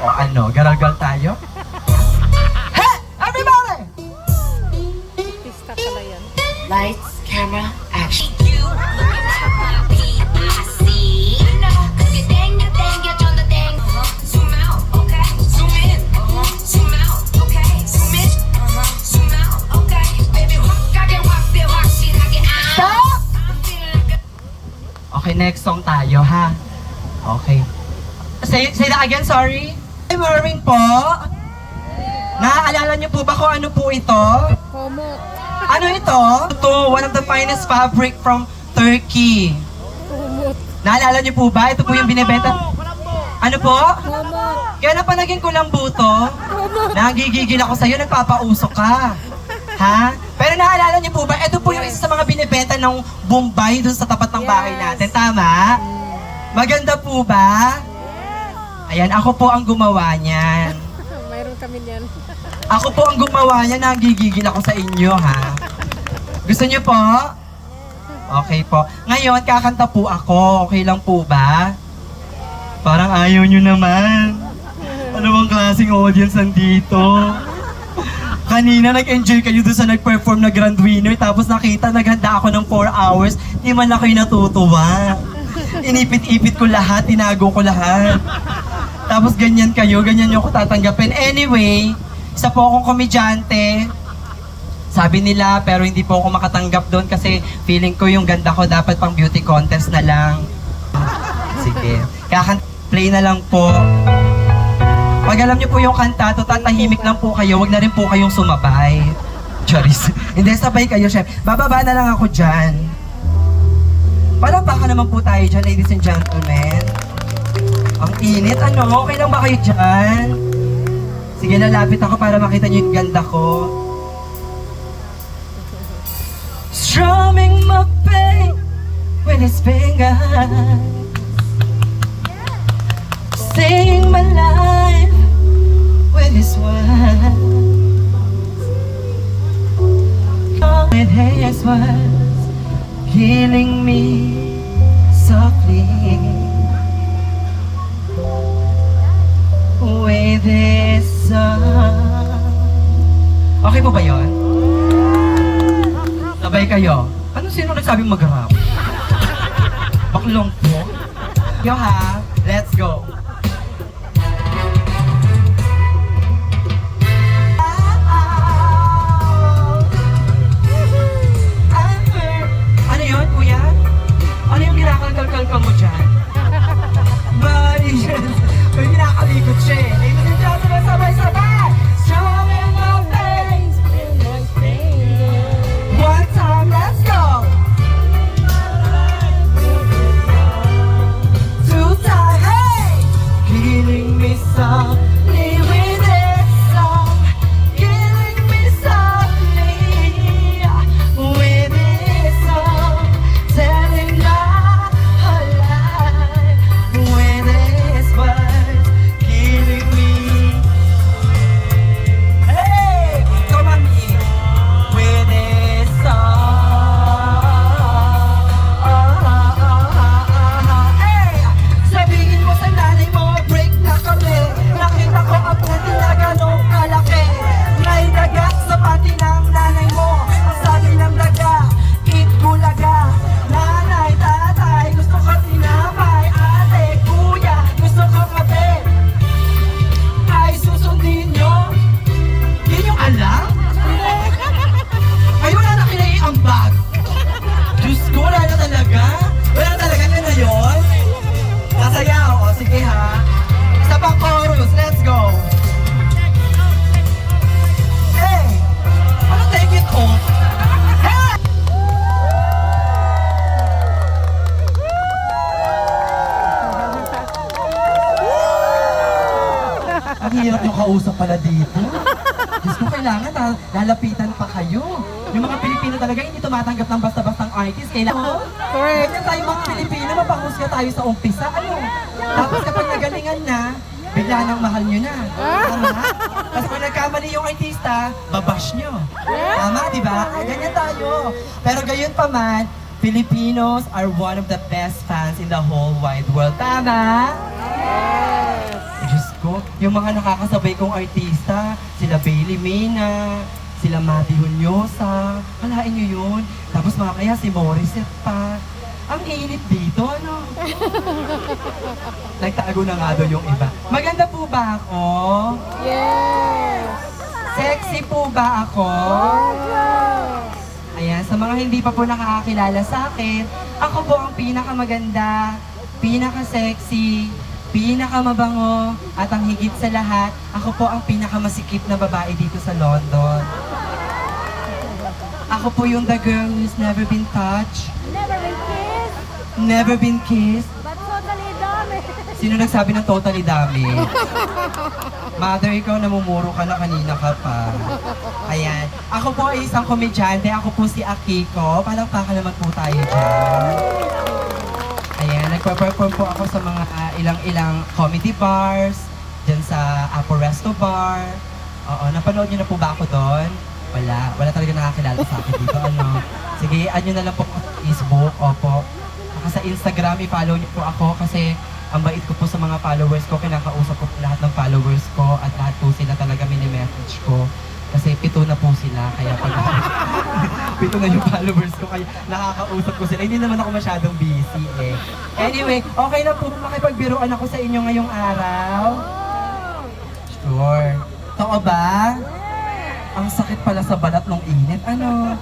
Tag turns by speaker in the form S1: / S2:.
S1: O ano, garagal tayo? Hey! Everybody!
S2: Pista pala yan.
S3: Lights, camera, action.
S1: Stop! Okay, next song tayo, ha? Okay. Say that again, sorry. I'm wearing po. Naaalala niyo po ba kung ano po ito?
S2: Homo.
S1: Ano ito? Ito, one of the finest fabric from Turkey.
S2: Humot.
S1: Naalala niyo po ba? Ito po yung binibenta. Ano po?
S2: Humot.
S1: Kaya na pa naging kulambuto?
S2: Humot.
S1: Nagigigil ako sa'yo, nagpapausok ka. Ha? Pero naalala niyo po ba? Ito po yung isa sa mga binibenta ng Bombay dun sa tapat ng bahay natin. Tama? Maganda po ba? Ayan, ako po ang gumawa niyan.
S2: Mayroon kami niyan.
S1: Ako po ang gumawa niyan, nagigigil ako sa inyo, ha? Gusto niyo po? Okay po. Ngayon, kakanta po ako. Okay lang po ba? Parang ayaw niyo naman. Ano bang klaseng audience nandito? Kanina nag-enjoy kayo doon sa nag-perform na grand winner, tapos nakita naghanda ako ng 4 hours, di man lang kayo natutuwa. Inipit-ipit ko lahat, tinago ko lahat. Tapos ganyan kayo, ganyan nyo ako tatanggapin. Anyway, isa po akong komedyante. Sabi nila, pero hindi po ako makatanggap doon kasi feeling ko yung ganda ko dapat pang beauty contest na lang. Sige, play na lang po. Pag alam niyo po yung kanta, tatahimik lang po kayo, wag na rin po kayong sumabay. Charis. Hindi, sabay kayo, chef. Bababa na lang ako dyan. Palakpakan naman po tayo dyan, ladies and gentlemen. Ang init, ano? Okay lang ba kayo dyan? Sige, lalapit ako para makita niyo yung ganda ko. Strumming my pain with his fingers, sing my life with his words, with his words, healing me softly. With his song. Okay po ba yun? Sabay kayo. Ano sino nagsabing mag-rap? Baklong po? Yo ha, let's go. Ano yun, kuya? Ano yung kinakalkal-kalkal mo dyan? Body shoes. May kinakalikot siya eh. Ladies and gentlemen, sabay-sabay! Strumming my face in my fingers. One time, let's go! Two time, hey! Killing me softly with this song. Killing me softly with this song. Telling my whole life with this words. Killing me. Hey! Come on me. With this song. Hey! Sabihin mo sa nanay mo, break na kami. Nakita ko ang puti na ganong kalaki. May daga sa pati ng nanay mo. Ang sabi ng daga, eat bulaga. Nanay, tatay, gusto ko tinapay. Ate, kuya, gusto ko kape. Ay, susundin nyo. Yun yung alam? Ay, wala na kinaiambag. Diyos ko, wala na talaga. Wala talaga na yun. Sasayaw. O, sige ha. Isa pang chorus. Let's go. Hey! Ano take it off? Hey! Ang hirap yung kausap pala dito. Diyos ko, kailangan lalapitan pa kayo. Yung mga Pilipino talaga hindi tumatanggap ng basta-bastang artist. Kailangan,
S2: Correct.
S1: ganyan tayo mga Pilipino, mapahusga tayo sa umpisa. Ano? Tapos kapag nagalingan na, bigla nang mahal nyo na. Tama? Tapos kung nagkamali yung artista, babash nyo. Tama, di ba? Ganyan tayo. Pero gayon pa man, Filipinos are one of the best fans in the whole wide world. Tama?
S2: Yes.
S1: Diyos ko, Yung mga nakakasabay kong artista, sila Bailey Mena, sila Mati Hunyosa, kalain nyo yun. Tapos mamaya si Morissette pa. Ang init dito, ano? Nagtago na nga doon yung iba. Maganda po ba ako?
S2: Yes!
S1: Sexy po ba ako? Ayan, sa mga hindi pa po nakakakilala sa akin, ako po ang pinakamaganda, pinaka-sexy, pinakamabango, at ang higit sa lahat, ako po ang pinakamasikip na babae dito sa London. Ako po yung the girl who's never been touched,
S2: Never been kissed,
S1: never been kissed.
S2: but totally dami.
S1: Sino nagsabi ng totally dami? Mother, ikaw namumuro ka na kanina ka pa. Ayan. Ako po ay isang komedyante. Ako po si Akiko. Palakpakan naman po tayo dyan. Ayan. Nagpa-perform po ako sa mga ilang-ilang comedy bars. Dyan sa Apo Resto Bar. Oo. Napanood niyo na po ba ako doon? Wala. Wala talaga nakakilala sa akin dito. Ano? Sige, add nyo na lang po ako sa Facebook. Opo. Saka sa Instagram, i-follow niyo po ako kasi ang bait ko po sa mga followers ko, kinakausap ko po lahat ng followers ko at lahat po sila talaga mini-message ko. Kasi 7 na po sila, kaya pag 7 na yung followers ko, kaya nakakausap ko sila. Hindi naman ako masyadong busy eh. Anyway, okay na po makipagbiruan ako sa inyo ngayong araw. Sure. Totoo ba? Ang sakit pala sa balat ng init. Ano?